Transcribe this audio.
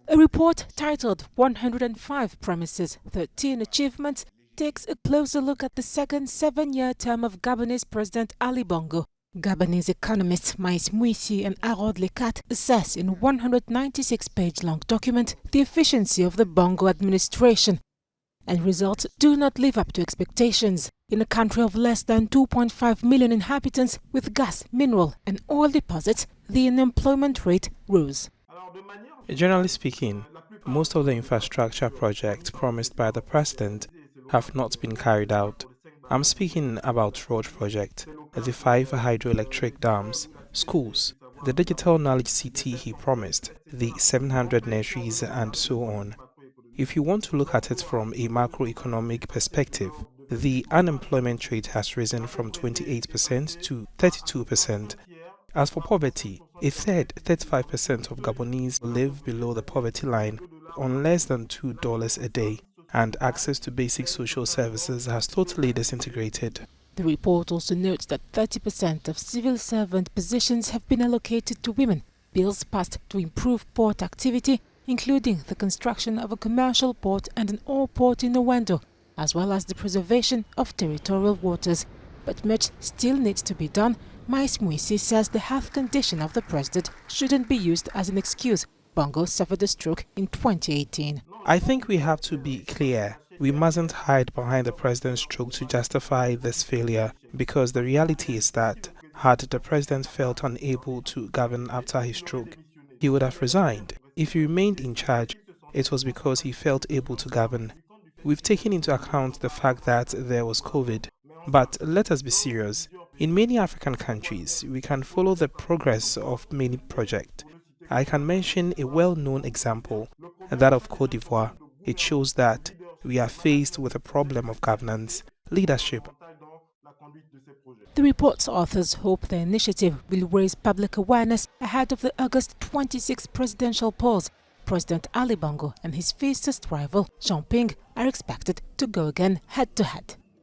A report titled 105 Promises, 13 Achievements takes a closer look at the second 7-year term of Gabonese President Ali Bongo. Gabonese economists Mays Mouissi and Harold Leckat assess in a 196-page-long document the efficiency of the Bongo administration, and results do not live up to expectations. In a country of less than 2.5 million inhabitants with gas, mineral and oil deposits, the unemployment rate rose. Generally speaking, most of the infrastructure projects promised by the president have not been carried out. I'm speaking about road projects, the 5 hydroelectric dams, schools, the digital knowledge city he promised, the 700 nurseries and so on. If you want to look at it from a macroeconomic perspective, the unemployment rate has risen from 28% to 32%. As for poverty, a third, 35% of Gabonese live below the poverty line on less than $2 a day, and access to basic social services has totally disintegrated. The report also notes that 30% of civil servant positions have been allocated to women, bills passed to improve port activity, including the construction of a commercial port and an oil port in Owendo, as well as the preservation of territorial waters. But much still needs to be done. Mays Mouissi says the health condition of the president shouldn't be used as an excuse. Bongo suffered a stroke in 2018. I think we have to be clear. We mustn't hide behind the president's stroke to justify this failure, because the reality is that had the president felt unable to govern after his stroke, he would have resigned. If he remained in charge, it was because he felt able to govern. We've taken into account the fact that there was COVID. But let us be serious. In many African countries, we can follow the progress of many projects. I can mention a well-known example, that of Côte d'Ivoire. It shows that we are faced with a problem of governance, leadership. The report's authors hope the initiative will raise public awareness ahead of the August 26 presidential polls. President Ali Bongo and his fiercest rival, Jean Ping, are expected to go again head-to-head.